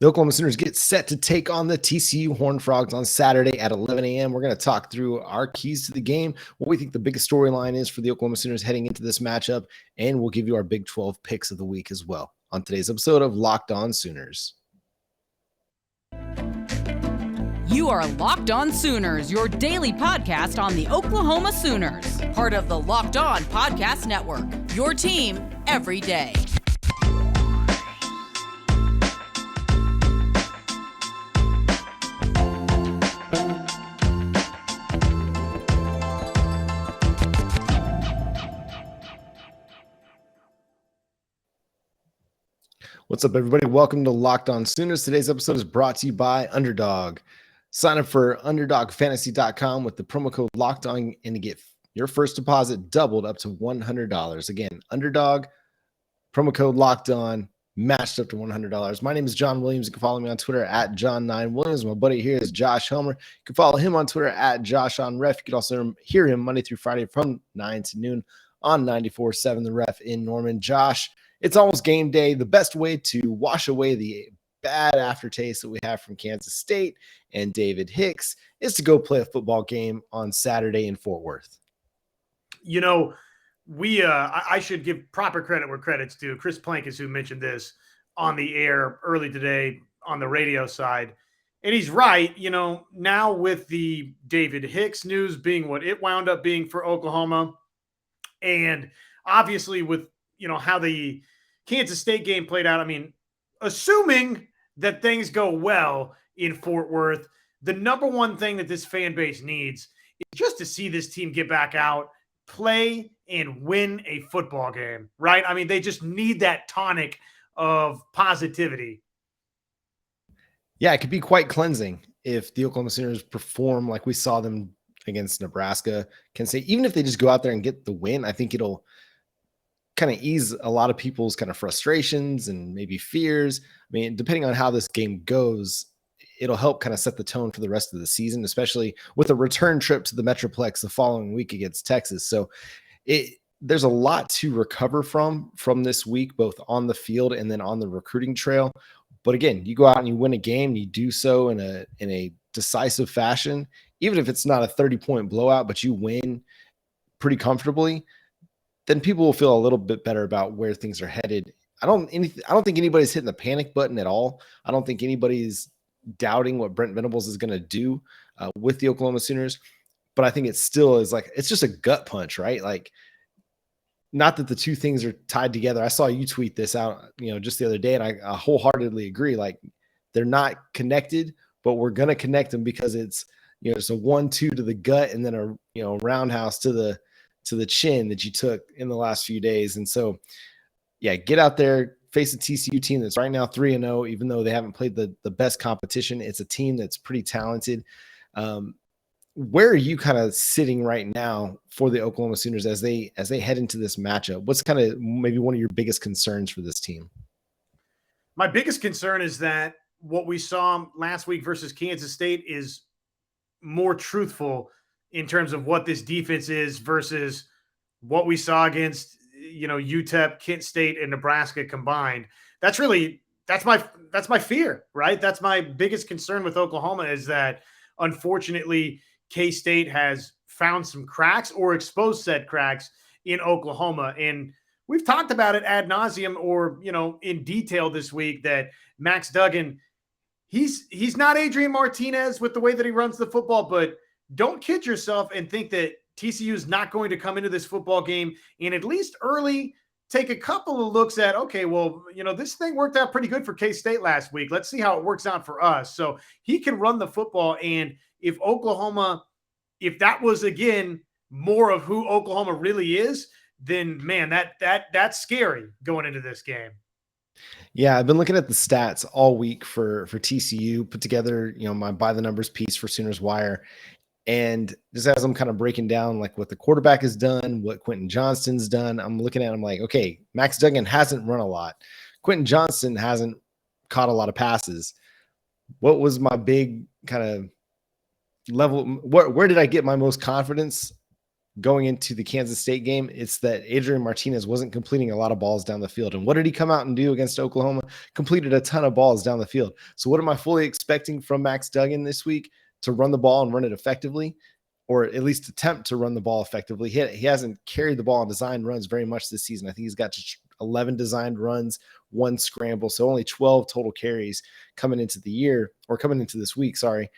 The Oklahoma Sooners get set to take on the TCU Horned Frogs on Saturday at 11 a.m. We're going to talk through our keys to the game, what we think the biggest storyline is for the Oklahoma Sooners heading into this matchup, and we'll give you our Big 12 picks of the week as well on today's episode of Locked On Sooners. You are Locked On Sooners, your daily podcast on the Oklahoma Sooners, part of the Locked On Podcast Network, your team every day. What's up, everybody? Welcome to Locked On Sooners. Today's episode is brought to you by Underdog. Sign up for UnderdogFantasy.com with the promo code Locked On and to get your first deposit doubled up to $100. Again, Underdog, promo code Locked On, matched up to $100. My name is John Williams. You can follow me on Twitter at John9Williams. My buddy here is Josh Helmer. You can follow him on Twitter at JoshOnRef. You can also hear him Monday through Friday from 9 to noon on 94.7 The Ref in Norman. Josh, it's almost game day. The best way to wash away the bad aftertaste that we have from Kansas State and David Hicks is to go play a football game on Saturday in Fort Worth. You know, I should give proper credit where credit's due. Chris Plank is who mentioned this on the air early today on the radio side. And he's right. You know, now with the David Hicks news being what it wound up being for Oklahoma, and obviously with, you know, how the Kansas State game played out. I mean, assuming that things go well in Fort Worth, the number one thing that this fan base needs is just to see this team get back out, play, and win a football game, right? I mean, they just need that tonic of positivity. Yeah, it could be quite cleansing if the Oklahoma Sooners perform like we saw them against Nebraska. Can say, even if they just go out there and get the win, I think it'll kind of ease a lot of people's kind of frustrations and maybe fears. I mean, depending on how this game goes, it'll help kind of set the tone for the rest of the season, especially with a return trip to the Metroplex the following week against Texas. So there's a lot to recover from this week, both on the field and then on the recruiting trail. But again, you go out and you win a game, you do so in a decisive fashion, even if it's not a 30-point blowout, but you win pretty comfortably, then people will feel a little bit better about where things are headed. I don't think anybody's hitting the panic button at all. I don't think anybody's doubting what Brent Venables is going to do with the Oklahoma Sooners, but I think it still is like, it's just a gut punch, right? Like, not that the two things are tied together. I saw you tweet this out, you know, just the other day, and I wholeheartedly agree. Like, they're not connected, but we're going to connect them because it's, you know, it's a 1-2 to the gut and then a, you know, roundhouse to the chin that you took in the last few days. And so, yeah, get out there, face a TCU team that's right now 3-0, even though they haven't played the best competition. It's a team that's pretty talented. Where are you kind of sitting right now for the Oklahoma Sooners as they head into this matchup? What's kind of maybe one of your biggest concerns for this team? My biggest concern is that what we saw last week versus Kansas State is more truthful in terms of what this defense is versus what we saw against, you know, UTEP, Kent State, and Nebraska combined. That's my fear, right? That's my biggest concern with Oklahoma, is that unfortunately K-State has found some cracks or exposed said cracks in Oklahoma. And we've talked about it ad nauseum, or, you know, in detail this week, that Max Duggan, he's not Adrian Martinez with the way that he runs the football, but don't kid yourself and think that TCU is not going to come into this football game and at least early take a couple of looks at, okay, well, you know, this thing worked out pretty good for K-State last week. Let's see how it works out for us. So he can run the football. And if Oklahoma, if that was, again, more of who Oklahoma really is, then, man, that's scary going into this game. Yeah, I've been looking at the stats all week for TCU, put together, you know, my by the numbers piece for Sooners Wire. And just as I'm kind of breaking down like what the quarterback has done, what Quentin Johnston's done, I'm looking at him like, okay, Max Duggan hasn't run a lot. Quentin Johnston hasn't caught a lot of passes. What was my big kind of level? Where did I get my most confidence? going into the Kansas State game, it's that Adrian Martinez wasn't completing a lot of balls down the field. And what did he come out and do against Oklahoma? Completed a ton of balls down the field. So what am I fully expecting from Max Duggan this week? To run the ball and run it effectively, or at least attempt to run the ball effectively. He hasn't carried the ball on design runs very much this season. I think he's got 11 designed runs, 1 scramble. So only 12 total carries coming into the year, or coming into this week, sorry.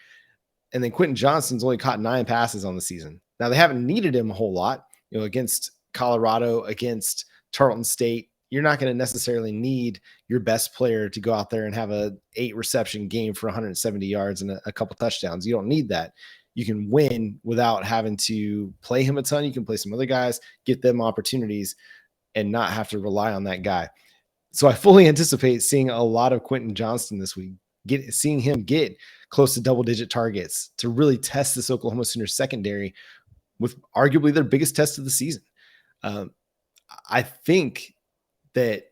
And then Quentin Johnston's only caught 9 passes on the season. Now, they haven't needed him a whole lot, against Colorado, against Tarleton State. You're not going to necessarily need your best player to go out there and have a 8 reception game for 170 yards and a couple touchdowns. You don't need that. You can win without having to play him a ton. You can play some other guys, get them opportunities, and not have to rely on that guy. So I fully anticipate seeing a lot of Quentin Johnston this week, seeing him get close to double-digit targets to really test this Oklahoma Sooners secondary with arguably their biggest test of the season. I think that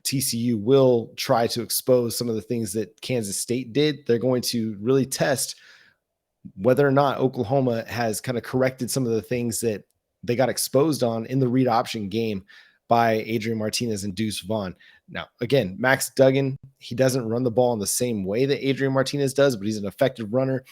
TCU will try to expose some of the things that Kansas State did. They're going to really test whether or not Oklahoma has kind of corrected some of the things that they got exposed on in the read option game by Adrian Martinez and Deuce Vaughn. Now, again, Max Duggan, he doesn't run the ball in the same way that Adrian Martinez does, but he's an effective runner.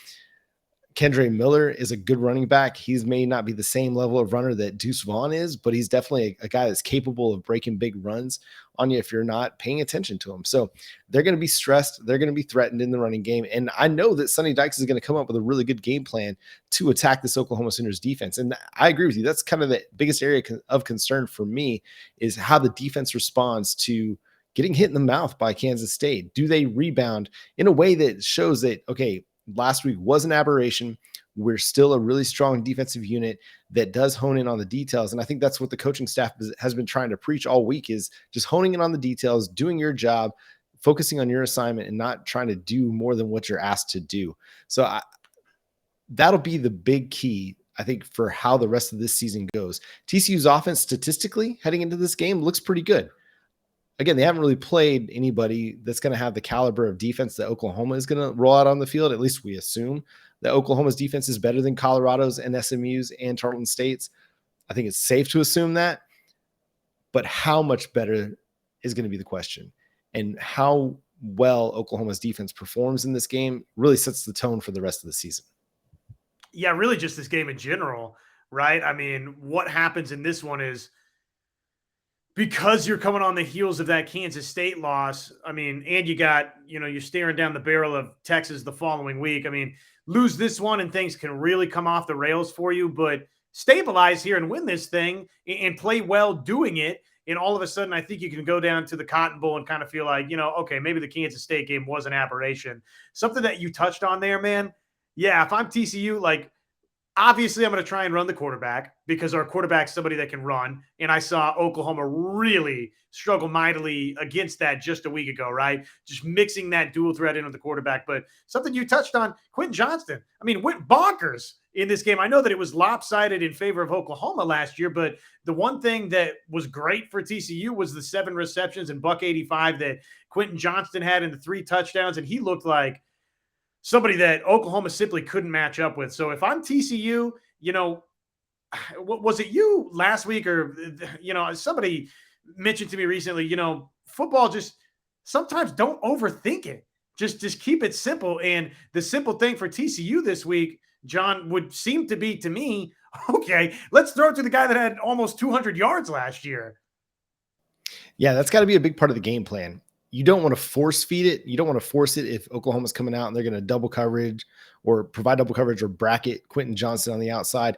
Kendre Miller is a good running back. He may not be the same level of runner that Deuce Vaughn is, but he's definitely a guy that's capable of breaking big runs on you if you're not paying attention to him. So they're going to be stressed. They're going to be threatened in the running game. And I know that Sonny Dykes is going to come up with a really good game plan to attack this Oklahoma Sooners defense. And I agree with you. That's kind of the biggest area of concern for me, is how the defense responds to getting hit in the mouth by Kansas State. Do they rebound in a way that shows that, okay, last week was an aberration. We're still a really strong defensive unit that does hone in on the details. And I think that's what the coaching staff has been trying to preach all week, is just honing in on the details, doing your job, focusing on your assignment, and not trying to do more than what you're asked to do. So that'll be the big key, I think, for how the rest of this season goes. TCU's offense statistically heading into this game looks pretty good. Again, they haven't really played anybody that's going to have the caliber of defense that Oklahoma is going to roll out on the field. At least we assume that Oklahoma's defense is better than Colorado's and SMU's and Tarleton State's. I think it's safe to assume that. But how much better is going to be the question. And how well Oklahoma's defense performs in this game really sets the tone for the rest of the season. Yeah, really just this game in general, right? I mean, what happens in this one is, because you're coming on the heels of that Kansas State loss, I mean, and you got, you're staring down the barrel of Texas the following week. I mean, lose this one and things can really come off the rails for you, but stabilize here and win this thing and play well doing it. And all of a sudden, I think you can go down to the Cotton Bowl and kind of feel like, okay, maybe the Kansas State game was an aberration. Something that you touched on there, man. Yeah, if I'm TCU, like, obviously, I'm going to try and run the quarterback because our quarterback's somebody that can run. And I saw Oklahoma really struggle mightily against that just a week ago, right? Just mixing that dual threat in with the quarterback. But something you touched on, Quentin Johnston, I mean, went bonkers in this game. I know that it was lopsided in favor of Oklahoma last year, but the one thing that was great for TCU was the 7 receptions and $185 that Quentin Johnston had in the 3 touchdowns. And he looked like somebody that Oklahoma simply couldn't match up with. So if I'm TCU, was it you last week or, somebody mentioned to me recently, football just sometimes don't overthink it. Just keep it simple. And the simple thing for TCU this week, John, would seem to be, to me, okay, let's throw it to the guy that had almost 200 yards last year. Yeah, that's got to be a big part of the game plan. You don't want to force feed it. You don't want to force it if Oklahoma's coming out and they're going to double coverage or provide double coverage or bracket Quentin Johnston on the outside.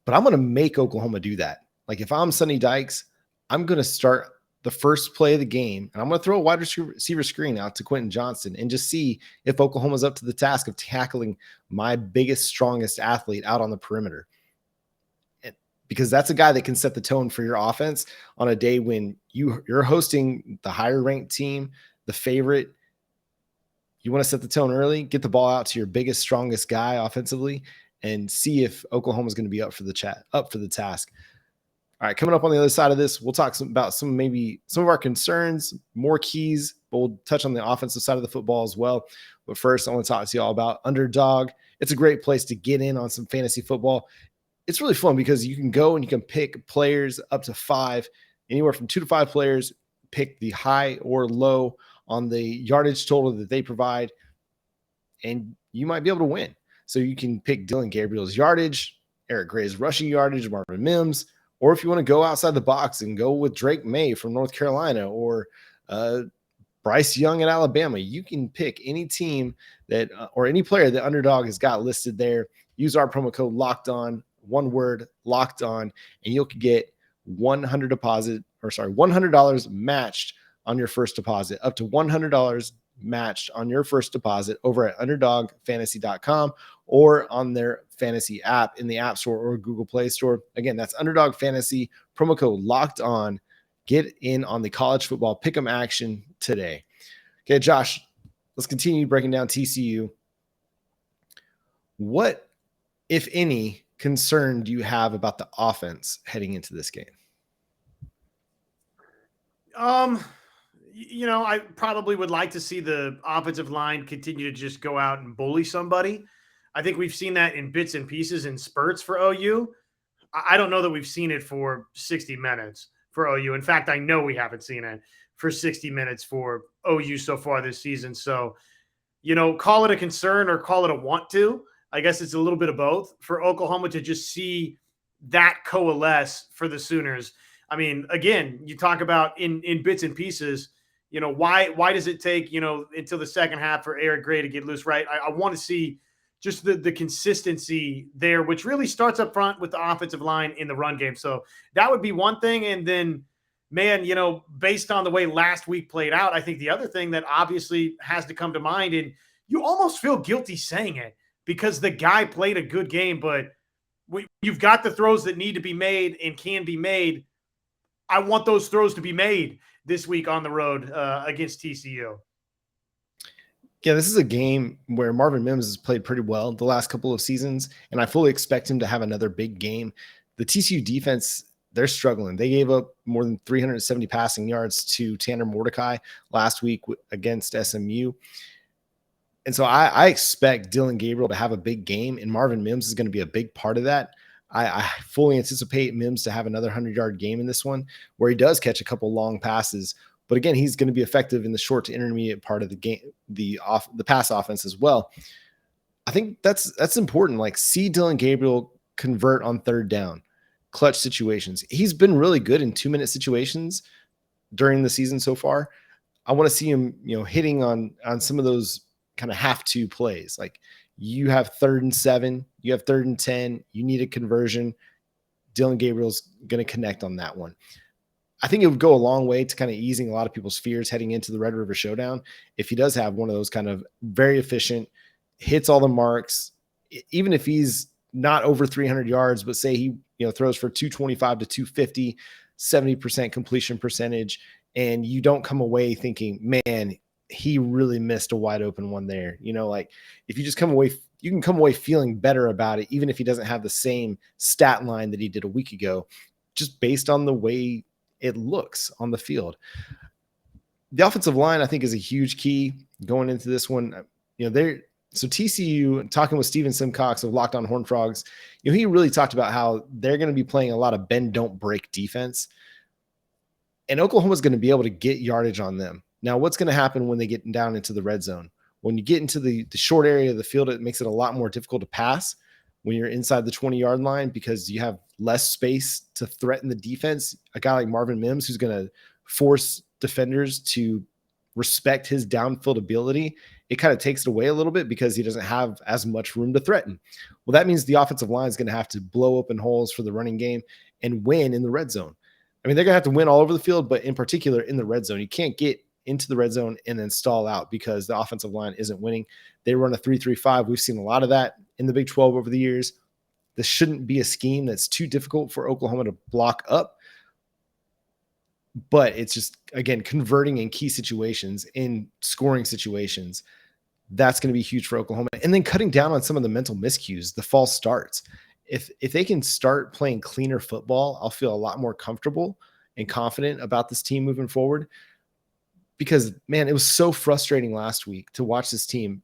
But I'm going to make Oklahoma do that. Like, if I'm Sonny Dykes, I'm going to start the first play of the game and I'm going to throw a wide receiver screen out to Quentin Johnston and just see if Oklahoma's up to the task of tackling my biggest, strongest athlete out on the perimeter. Because that's a guy that can set the tone for your offense on a day when you're hosting the higher ranked team, the favorite. You want to set the tone early, get the ball out to your biggest, strongest guy offensively, and see if Oklahoma's going to be up for the task. All right, coming up on the other side of this, we'll talk about some of our concerns, more keys, but we'll touch on the offensive side of the football as well. But first, I want to talk to you all about Underdog. It's a great place to get in on some fantasy football. it's really fun because you can go and you can pick players up to 5, anywhere from 2 to 5 players, pick the high or low on the yardage total that they provide, and you might be able to win. So you can pick Dillon Gabriel's yardage, Eric Gray's rushing yardage, Marvin Mims, or if you want to go outside the box and go with Drake May from North Carolina or Bryce Young at Alabama, you can pick any team that or any player that Underdog has got listed there. Use our promo code Locked On, one word, Locked On, and you'll get $100 matched on your first deposit, up to $100 matched on your first deposit over at underdogfantasy.com or on their fantasy app in the App Store or Google Play Store. Again, that's Underdog Fantasy, promo code Locked On. Get in on the college football pick'em action today. Okay, Josh, let's continue breaking down TCU. What, if any, concern do you have about the offense heading into this game? I probably would like to see the offensive line continue to just go out and bully somebody. I think we've seen that in bits and pieces in spurts for OU. I don't know that we've seen it for 60 minutes for OU. In fact, I know we haven't seen it for 60 minutes for OU so far this season. So, call it a concern or call it a want to. I guess it's a little bit of both for Oklahoma to just see that coalesce for the Sooners. I mean, again, you talk about in bits and pieces, why does it take, until the second half for Eric Gray to get loose, right? I want to see just the consistency there, which really starts up front with the offensive line in the run game. So that would be one thing. And then, man, based on the way last week played out, I think the other thing that obviously has to come to mind, and you almost feel guilty saying it because the guy played a good game, but you've got the throws that need to be made and can be made. I want those throws to be made this week on the road against TCU. Yeah, this is a game where Marvin Mims has played pretty well the last couple of seasons, and I fully expect him to have another big game. The TCU defense, they're struggling. They gave up more than 370 passing yards to Tanner Mordecai last week against SMU. And so I expect Dillon Gabriel to have a big game, and Marvin Mims is going to be a big part of that. I fully anticipate Mims to have another 100-yard game in this one where he does catch a couple long passes. But again, he's going to be effective in the short to intermediate part of the game, the pass offense as well. I think that's important. Like, see Dillon Gabriel convert on third down, clutch situations. He's been really good in 2-minute situations during the season so far. I want to see him, hitting on some of those kind of have to plays. Like, you have 3rd and 7, you have 3rd and 10, you need a conversion. Dillon Gabriel's going to connect on that one. I think it would go a long way to kind of easing a lot of people's fears heading into the Red River Showdown if he does have one of those kind of very efficient, hits all the marks, even if he's not over 300 yards, but say he throws for 225 to 250, 70% completion percentage, and you don't come away thinking, man, he really missed a wide open one there. Like, if you just come away, you can come away feeling better about it, even if he doesn't have the same stat line that he did a week ago, just based on the way it looks on the field. The offensive line, I think, is a huge key going into this one. So TCU, talking with Steven Simcox of Locked On Horned Frogs, he really talked about how they're going to be playing a lot of bend, don't break defense. And Oklahoma's going to be able to get yardage on them. Now, what's going to happen when they get down into the red zone? When you get into the short area of the field, it makes it a lot more difficult to pass when you're inside the 20-yard line because you have less space to threaten the defense. A guy like Marvin Mims, who's going to force defenders to respect his downfield ability, it kind of takes it away a little bit because he doesn't have as much room to threaten. Well, that means the offensive line is going to have to blow open holes for the running game and win in the red zone. I mean, they're going to have to win all over the field, but in particular in the red zone. You can't get into the red zone and then stall out because the offensive line isn't winning. They run a 3-3-5. We've seen a lot of that in the Big 12 over the years. This shouldn't be a scheme that's too difficult for Oklahoma to block up. But it's just, again, converting in key situations, in scoring situations. That's going to be huge for Oklahoma. And then cutting down on some of the mental miscues, the false starts. If they can start playing cleaner football, I'll feel a lot more comfortable and confident about this team moving forward. Because, man, it was so frustrating last week to watch this team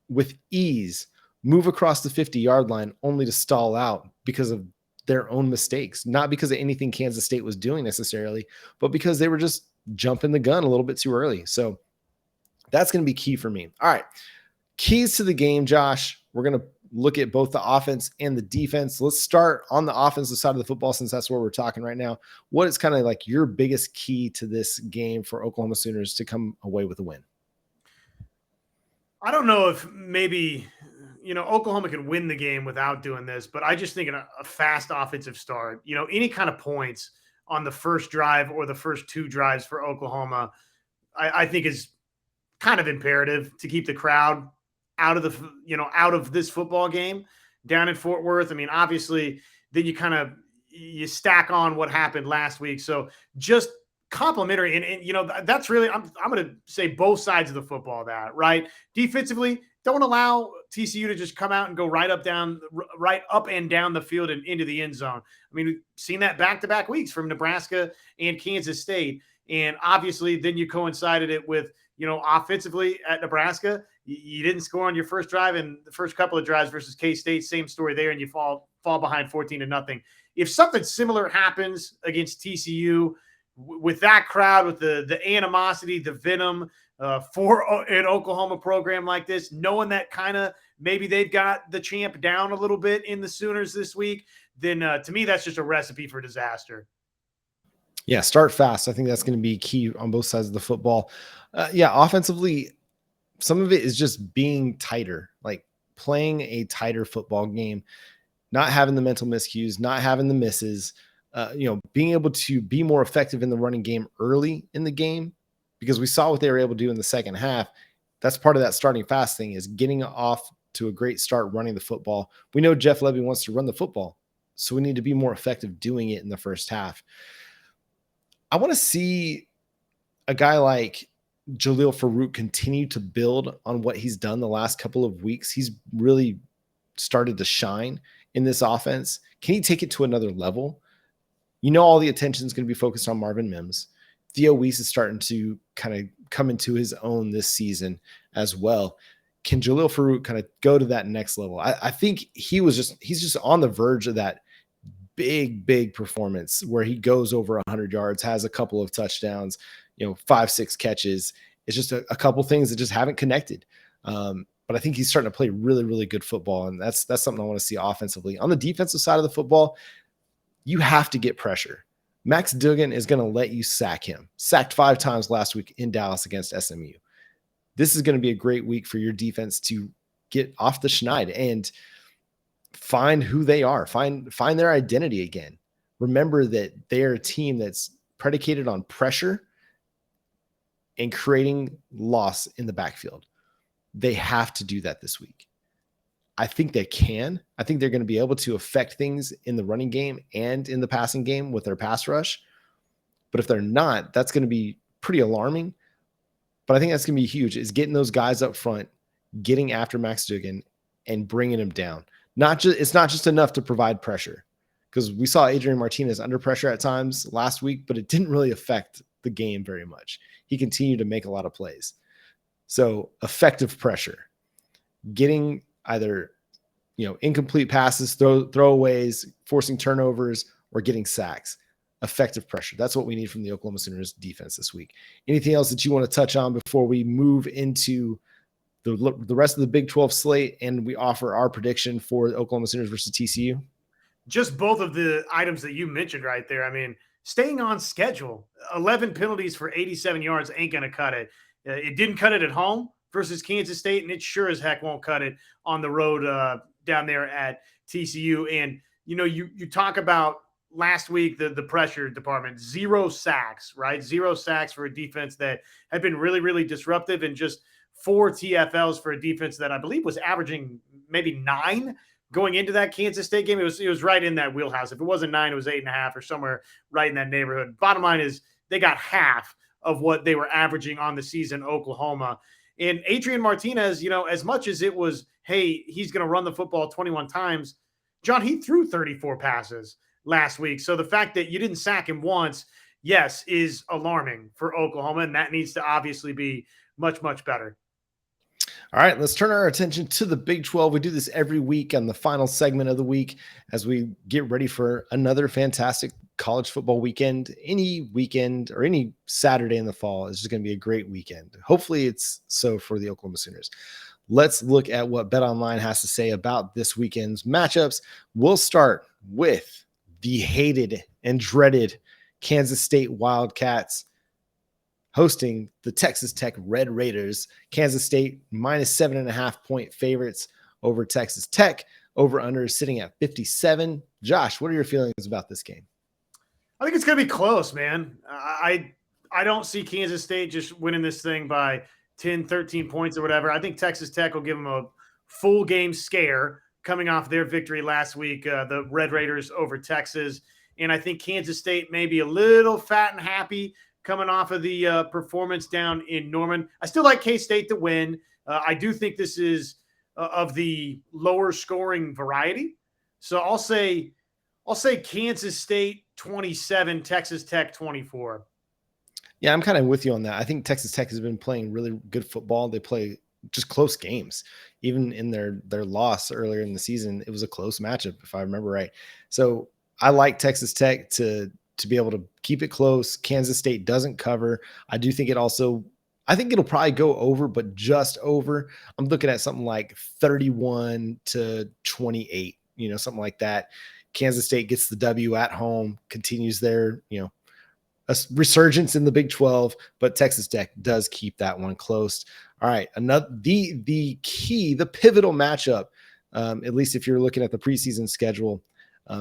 with ease move across the 50-yard line only to stall out because of their own mistakes, not because of anything Kansas State was doing necessarily, but because they were just jumping the gun a little bit too early. So that's going to be key for me. All right. Keys to the game, Josh. We're going to look at both the offense and the defense. Let's start on the offensive side of the football, since that's where we're talking right now. What is kind of like your biggest key to this game for Oklahoma Sooners to come away with a win? I don't know if maybe, Oklahoma can win the game without doing this, but I just think a fast offensive start, any kind of points on the first drive or the first two drives for Oklahoma, I think is kind of imperative to keep the crowd out of this football game down in Fort Worth. I mean, obviously, then you stack on what happened last week. So just complimentary. And that's really, I'm going to say both sides of the football that, right? Defensively, don't allow TCU to just come out and go right up and down the field and into the end zone. I mean, we've seen that back-to-back weeks from Nebraska and Kansas State. And obviously then you coincided it with, offensively at Nebraska, you didn't score on your first drive, and the first couple of drives versus K-State, same story there, and you fall behind 14-0. If something similar happens against TCU with that crowd, with the animosity, the venom for an Oklahoma program like this, knowing that kind of maybe they've got the champ down a little bit in the Sooners this week, then to me, that's just a recipe for disaster. Yeah, start fast. I think that's going to be key on both sides of the football. Offensively, some of it is just being tighter, like playing a tighter football game, not having the mental miscues, not having the misses, being able to be more effective in the running game early in the game, because we saw what they were able to do in the second half. That's part of that starting fast thing, is getting off to a great start running the football. We know Jeff Lebby wants to run the football, so we need to be more effective doing it in the first half. I want to see a guy like Jalil Farouk continue to build on what he's done the last couple of weeks. He's really started to shine in this offense. Can he take it to another level? All the attention is going to be focused on Marvin Mims. Theo Weiss is starting to kind of come into his own this season as well. Can Jalil Farouk kind of go to that next level? I think he's just on the verge of that big performance where he goes over 100 yards, has a couple of touchdowns, 5-6 catches. It's just a couple things that just haven't connected. But I think he's starting to play really, really good football. And that's something I want to see offensively. On the defensive side of the football, you have to get pressure. Max Duggan is going to let you sack him. Sacked 5 times last week in Dallas against SMU. This is going to be a great week for your defense to get off the schneid and find who they are, find their identity again. Remember that they are a team that's predicated on pressure and creating loss in the backfield. They have to do that this week. I think they can. I think they're going to be able to affect things in the running game and in the passing game with their pass rush. But if they're not, that's going to be pretty alarming. But I think that's going to be huge, is getting those guys up front, getting after Max Duggan and bringing him down. It's not just enough to provide pressure, because we saw Adrian Martinez under pressure at times last week, but it didn't really affect the game very much. He continued to make a lot of plays. So effective pressure, getting either, incomplete passes, throwaways, forcing turnovers, or getting sacks. Effective pressure. That's what we need from the Oklahoma Sooners defense this week. Anything else that you want to touch on before we move into the rest of the Big 12 slate and we offer our prediction for the Oklahoma Sooners versus TCU? Just both of the items that you mentioned right there. I mean, staying on schedule, 11 penalties for 87 yards ain't going to cut it. It didn't cut it at home versus Kansas State, and it sure as heck won't cut it on the road down there at TCU. And, you talk about last week, the pressure department, 0 sacks, right? 0 sacks for a defense that had been really, really disruptive, and just 4 TFLs for a defense that I believe was averaging maybe 9 going into that Kansas State game. It was right in that wheelhouse. If it wasn't 9, it was 8.5 or somewhere right in that neighborhood. Bottom line is they got half of what they were averaging on the season, Oklahoma. And Adrian Martinez, as much as it was, hey, he's going to run the football 21 times, John, he threw 34 passes last week. So the fact that you didn't sack him once, yes, is alarming for Oklahoma, and that needs to obviously be much, much better. All right, let's turn our attention to the Big 12. We do this every week on the final segment of the week as we get ready for another fantastic college football weekend. Any weekend or any Saturday in the fall is just going to be a great weekend. Hopefully it's so for the Oklahoma Sooners. Let's look at what BetOnline has to say about this weekend's matchups. We'll start with the hated and dreaded Kansas State Wildcats hosting the Texas Tech Red Raiders. Kansas State minus 7.5 point favorites over Texas Tech. Over under is sitting at 57. Josh, what are your feelings about this game? I think it's going to be close, man. I don't see Kansas State just winning this thing by 10, 13 points or whatever. I think Texas Tech will give them a full game scare coming off their victory last week, the Red Raiders over Texas. And I think Kansas State may be a little fat and happy coming off of the performance down in Norman. I still like K-State to win. I do think this is of the lower scoring variety. So I'll say Kansas State 27, Texas Tech 24. Yeah, I'm kind of with you on that. I think Texas Tech has been playing really good football. They play just close games. Even in their loss earlier in the season, it was a close matchup, if I remember right. So I like Texas Tech to be able to keep it close. Kansas State doesn't cover. I do think I think it'll probably go over, but just over. I'm looking at something like 31-28, something like that. Kansas State gets the W at home, continues their, a resurgence in the Big 12, but Texas Tech does keep that one close. All right. The pivotal matchup, at least if you're looking at the preseason schedule,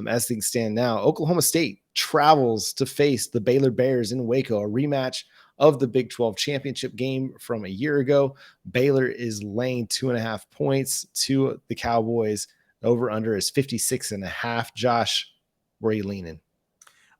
as things stand now, Oklahoma State travels to face the Baylor Bears in Waco, a rematch of the Big 12 championship game from a year ago. Baylor is laying 2.5 points to the Cowboys. The over-under is 56.5. Josh, where are you leaning?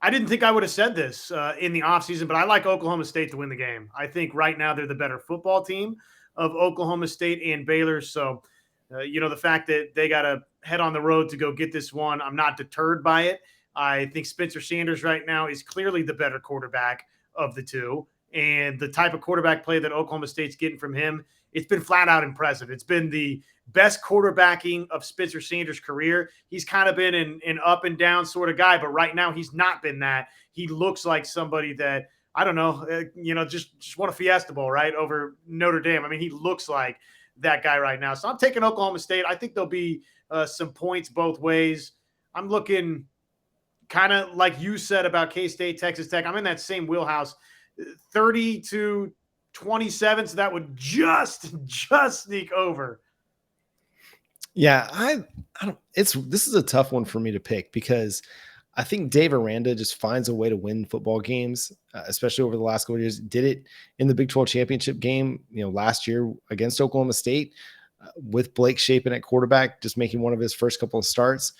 I didn't think I would have said this in the offseason, but I like Oklahoma State to win the game. I think right now they're the better football team of Oklahoma State and Baylor. So, the fact that they got to head on the road to go get this one, I'm not deterred by it. I think Spencer Sanders right now is clearly the better quarterback of the two. And the type of quarterback play that Oklahoma State's getting from him, it's been flat out impressive. It's been the best quarterbacking of Spencer Sanders' career. He's kind of been an up and down sort of guy, but right now he's not been that. He looks like somebody that, I don't know, just won a Fiesta Bowl, right, over Notre Dame. I mean, he looks like that guy right now. So I'm taking Oklahoma State. I think there'll be some points both ways. I'm looking kind of like you said about K-State, Texas Tech. I'm in that same wheelhouse, 30-27. So that would just sneak over. Yeah, I don't. This is a tough one for me to pick because I think Dave Aranda just finds a way to win football games, especially over the last couple of years. Did it in the Big 12 championship game, last year against Oklahoma State with Blake Shapen at quarterback, just making one of his first couple of starts.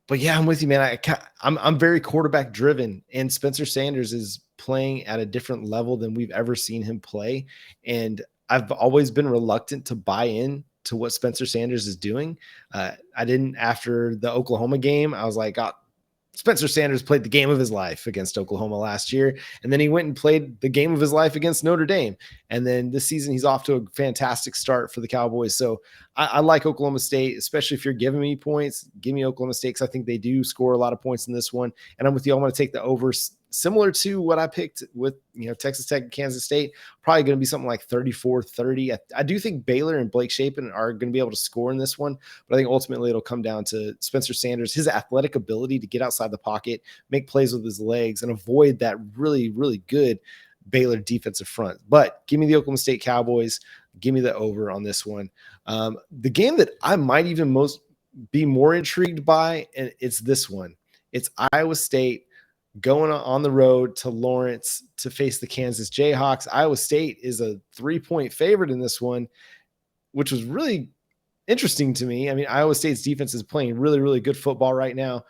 But yeah, I'm with you, man. I'm very quarterback driven, and Spencer Sanders is playing at a different level than we've ever seen him play. And I've always been reluctant to buy in to what Spencer Sanders is doing. I didn't after the Oklahoma game. I was like, Spencer Sanders played the game of his life against Oklahoma last year. And then he went and played the game of his life against Notre Dame. And then this season, he's off to a fantastic start for the Cowboys. So I like Oklahoma State, especially if you're giving me points. Give me Oklahoma State because I think they do score a lot of points in this one. And I'm with you. I'm going to take the over, similar to what I picked with Texas Tech and Kansas State. Probably going to be something like 34-30. I do think Baylor and Blake Shapen are going to be able to score in this one, but I think ultimately it'll come down to Spencer Sanders, his athletic ability to get outside the pocket, make plays with his legs, and avoid that really, really good Baylor defensive front. But give me the Oklahoma State Cowboys. Give me the over on this one. The game that I might even be more intrigued by, and it's this one. It's Iowa State going on the road to Lawrence to face the Kansas Jayhawks. Iowa State is a 3-point favorite in this one, which was really interesting to me. I mean, Iowa State's defense is playing really, really good football right now.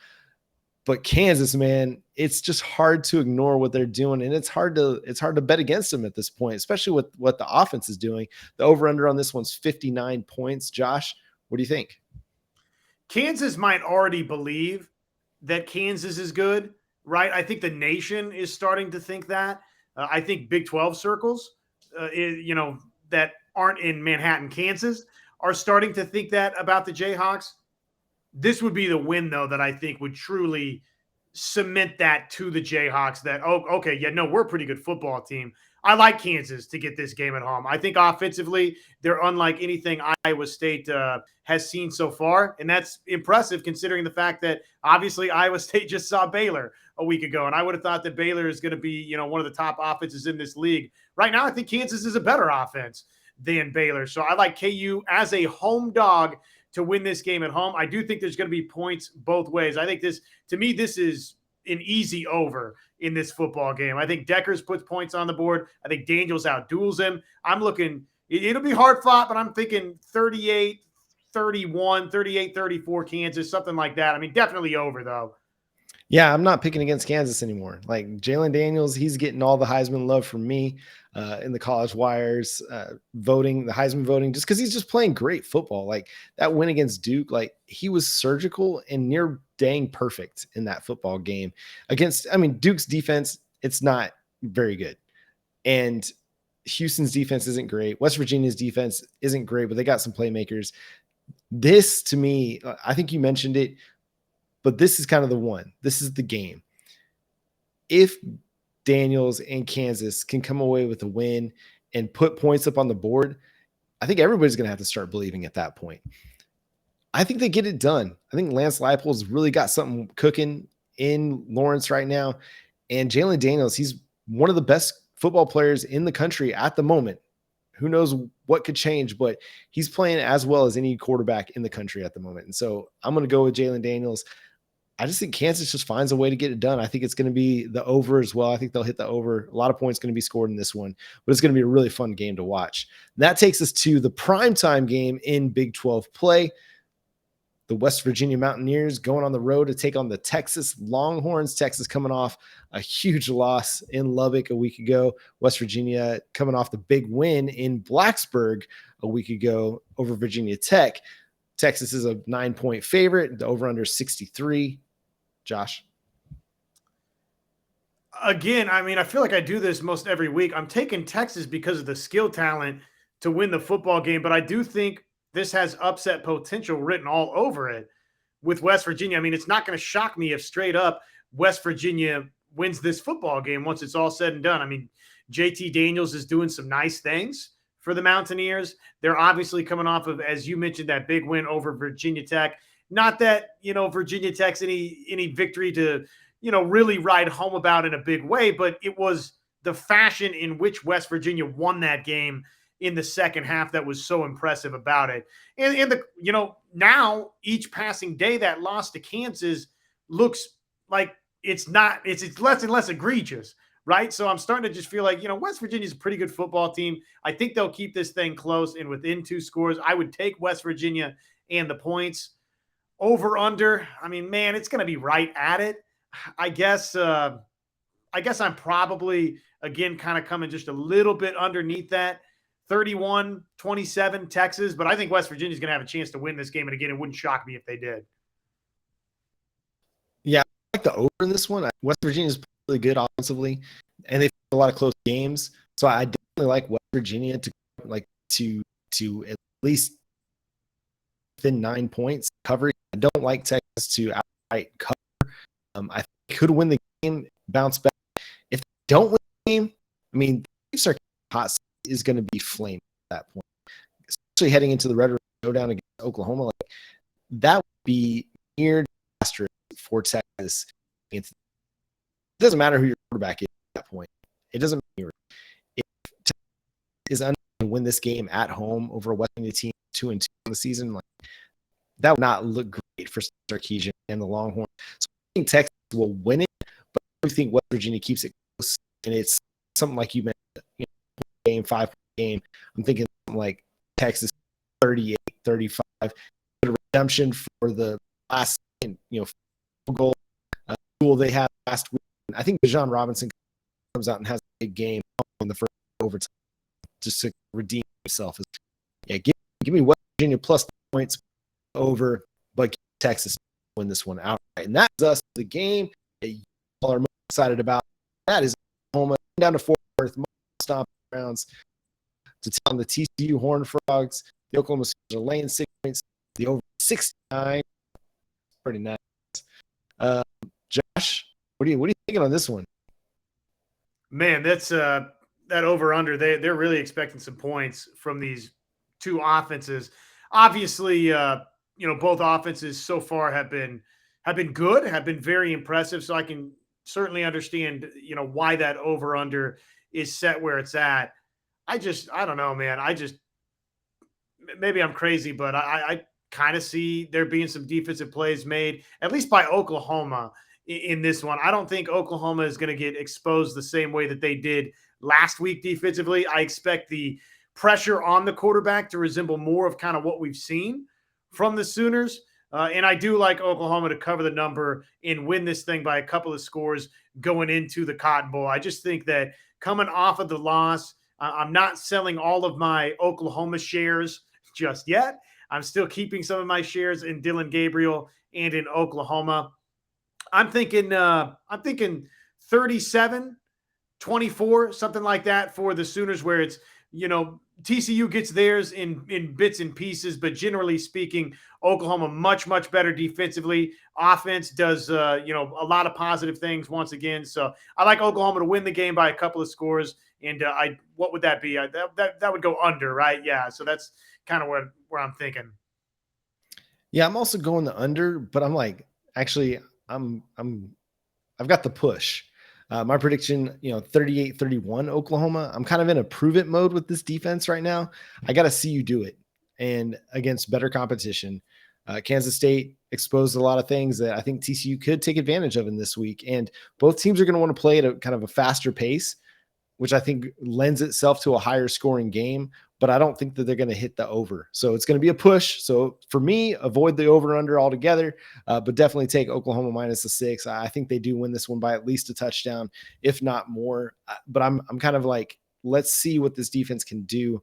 But Kansas, man, it's just hard to ignore what they're doing, and it's hard to bet against them at this point, especially with what the offense is doing. The over-under on this one's 59 points. Josh, what do you think? Kansas might already believe that Kansas is good, right? I think the nation is starting to think that. I think Big 12 circles, that aren't in Manhattan, Kansas, are starting to think that about the Jayhawks. This would be the win, though, that I think would truly cement that to the Jayhawks that, oh, okay, yeah, no, we're a pretty good football team. I like Kansas to get this game at home. I think offensively, they're unlike anything Iowa State has seen so far. And that's impressive considering the fact that obviously Iowa State just saw Baylor a week ago. And I would have thought that Baylor is going to be, one of the top offenses in this league. Right now, I think Kansas is a better offense than Baylor. So I like KU as a home dog to win this game at home. I do think there's going to be points both ways. I think this is an easy over in this football game. I think Deckers puts points on the board. I think Daniels outduels him. I'm looking, it'll be hard fought, but I'm thinking 38-31, 38-34 Kansas, something like that. I mean, definitely over though. Yeah, I'm not picking against Kansas anymore. Like Jalen Daniels, he's getting all the Heisman love from me in the college wires voting, the Heisman voting, just because he's just playing great football. Like that win against Duke, like he was surgical and near dang perfect in that football game against, Duke's defense, it's not very good. And Houston's defense isn't great. West Virginia's defense isn't great, but they got some playmakers. This, to me, I think you mentioned it, but this is kind of the one. This is the game. If Daniels and Kansas can come away with a win and put points up on the board, I think everybody's going to have to start believing at that point. I think they get it done. I think Lance Leipold's really got something cooking in Lawrence right now. And Jalen Daniels, he's one of the best football players in the country at the moment. Who knows what could change, but he's playing as well as any quarterback in the country at the moment. And so I'm going to go with Jalen Daniels. I just think Kansas just finds a way to get it done. I think it's going to be the over as well. I think they'll hit the over. A lot of points going to be scored in this one, but it's going to be a really fun game to watch. That takes us to the primetime game in Big 12 play. The West Virginia Mountaineers going on the road to take on the Texas Longhorns. Texas coming off a huge loss in Lubbock a week ago. West Virginia coming off the big win in Blacksburg a week ago over Virginia Tech. Texas is a 9-point favorite. The over-under 63. Josh? Again, I feel like I do this most every week. I'm taking Texas because of the skill talent to win the football game, but I do think this has upset potential written all over it with West Virginia. It's not going to shock me if straight up West Virginia wins this football game once it's all said and done. JT Daniels is doing some nice things for the Mountaineers. They're obviously coming off of, as you mentioned, that big win over Virginia Tech. Not that, Virginia Tech's any victory to, really ride home about in a big way, but it was the fashion in which West Virginia won that game in the second half that was so impressive about it. And now each passing day that loss to Kansas looks like it's less and less egregious, right? So I'm starting to just feel like, West Virginia's a pretty good football team. I think they'll keep this thing close and within 2 scores. I would take West Virginia and the points. Over under, it's going to be right at it. I guess I'm probably, again, kind of coming just a little bit underneath that. 31-27 Texas, but I think West Virginia's going to have a chance to win this game. And again, it wouldn't shock me if they did. Yeah, I like the over in this one. West Virginia's really good offensively, and they've had a lot of close games. So I definitely like West Virginia to at least within 9 points cover. I don't like Texas to outright cover. I think could win the game, bounce back. If they don't win the game, the Chiefs are hot is going to be flamed at that point, especially heading into the Red River Showdown against Oklahoma. Like that would be near disastrous for Texas. It doesn't matter who your quarterback is at that point. It doesn't matter if Texas is unable to win this game at home over a West Virginia team 2-2 in the season. Like that would not look great for Sarkisian and the Longhorns. So I think Texas will win it, but I think West Virginia keeps it close, and it's something like you mentioned, game, 5-point game. I'm thinking something like Texas 38-35. A redemption for the last, field goal they had last week. I think Bijan Robinson comes out and has a big game in the first overtime just to redeem himself. Yeah, give me West Virginia plus the points over, but Texas win this one outright. And that's us, the game that you all are most excited about. That is Oklahoma down to Fort Worth, stomp rounds. to town the TCU Horned Frogs. The Oklahoma Sooners are laying 6 points. The over 69. Pretty nice. Josh, what are you thinking on this one? Man, that's that over under. They're really expecting some points from these two offenses. Obviously, both offenses so far have been good, have been very impressive. So I can certainly understand, why that over under is set where it's at. I don't know, man. Maybe I'm crazy, but I kind of see there being some defensive plays made, at least by Oklahoma in this one. I don't think Oklahoma is going to get exposed the same way that they did last week defensively. I expect the pressure on the quarterback to resemble more of kind of what we've seen from the Sooners. And I do like Oklahoma to cover the number and win this thing by a couple of scores going into the Cotton Bowl. I just think that coming off of the loss, I'm not selling all of my Oklahoma shares just yet. I'm still keeping some of my shares in Dillon Gabriel and in Oklahoma. I'm thinking 37-24, something like that for the Sooners, where it's, TCU gets theirs in bits and pieces, but generally speaking, Oklahoma much, much better defensively. Offense does, a lot of positive things once again. So I like Oklahoma to win the game by a couple of scores. And what would that be? That would go under, right? Yeah. So that's kind of where I'm thinking. Yeah, I'm also going the under, but I'm like, actually, I've got the push. My prediction, 38-31 Oklahoma. I'm kind of in a prove it mode with this defense right now. I got to see you do it. And against better competition, Kansas State exposed a lot of things that I think TCU could take advantage of in this week. And both teams are going to want to play at a kind of a faster pace, which I think lends itself to a higher scoring game, but I don't think that they're going to hit the over. So it's going to be a push. So for me, avoid the over under altogether, but definitely take Oklahoma minus the 6. I think they do win this one by at least a touchdown, if not more. But I'm kind of like, let's see what this defense can do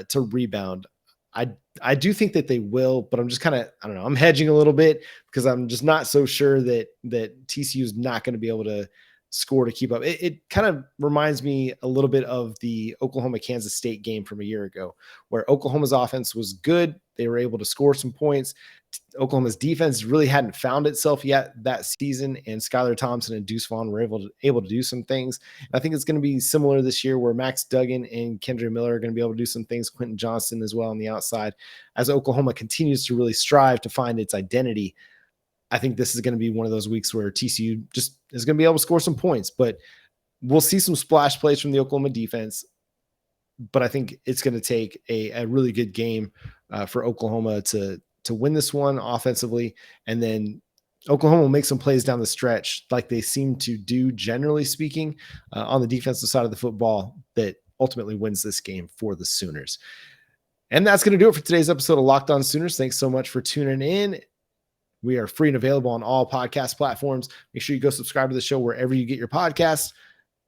to rebound. I do think that they will, but I'm just kind of, I don't know, I'm hedging a little bit because I'm just not so sure that TCU is not going to be able to score to keep up. It kind of reminds me a little bit of the Oklahoma-Kansas State game from a year ago, where Oklahoma's offense was good. They were able to score some points. Oklahoma's defense really hadn't found itself yet that season, and Skylar Thompson and Deuce Vaughn were able to do some things. And I think it's going to be similar this year, where Max Duggan and Kendre Miller are going to be able to do some things. Quentin Johnston as well on the outside, as Oklahoma continues to really strive to find its identity. I think this is going to be one of those weeks where TCU just is going to be able to score some points, but we'll see some splash plays from the Oklahoma defense. But I think it's going to take a really good game for Oklahoma to win this one offensively. And then Oklahoma will make some plays down the stretch, like they seem to do, generally speaking, on the defensive side of the football, that ultimately wins this game for the Sooners. And that's going to do it for today's episode of Locked On Sooners. Thanks so much for tuning in. We are free and available on all podcast platforms. Make sure you go subscribe to the show wherever you get your podcasts.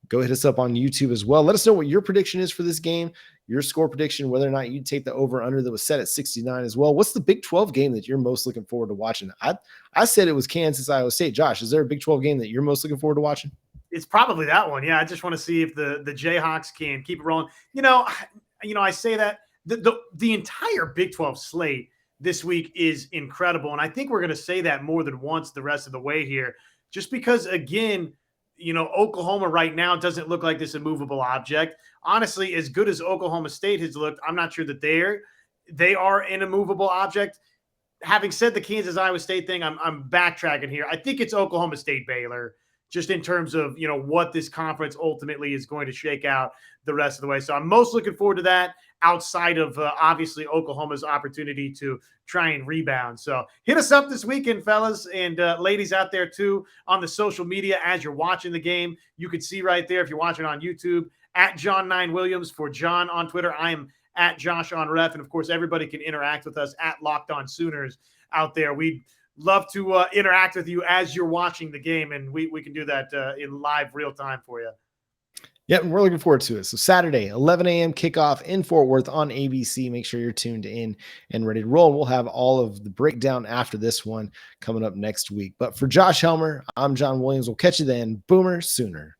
Go hit us up on YouTube as well. Let us know what your prediction is for this game, your score prediction, whether or not you take the over-under that was set at 69 as well. What's the Big 12 game that you're most looking forward to watching? I said it was Kansas-Iowa State. Josh, is there a Big 12 game that you're most looking forward to watching? It's probably that one. Yeah, I just want to see if the Jayhawks can keep it rolling. I say that the entire Big 12 slate this week is incredible. And I think we're going to say that more than once the rest of the way here, just because, again, Oklahoma right now doesn't look like this immovable object. Honestly, as good as Oklahoma State has looked, I'm not sure that they are an immovable object. Having said the Kansas-Iowa State thing, I'm backtracking here. I think it's Oklahoma State Baylor, just in terms of, what this conference ultimately is going to shake out the rest of the way. So I'm most looking forward to that, outside of obviously Oklahoma's opportunity to try and rebound. So hit us up this weekend, fellas and ladies out there too, on the social media as you're watching the game. You can see right there, if you're watching on YouTube, at John9Williams. For John on Twitter, I am at Josh on Ref. And of course, everybody can interact with us at Locked On Sooners out there. We'd love to interact with you as you're watching the game, and we can do that in live real time for you. Yeah, and we're looking forward to it. So Saturday, 11 a.m. kickoff in Fort Worth on ABC. Make sure you're tuned in and ready to roll. We'll have all of the breakdown after this one coming up next week. But for Josh Helmer, I'm John Williams. We'll catch you then. Boomer Sooner.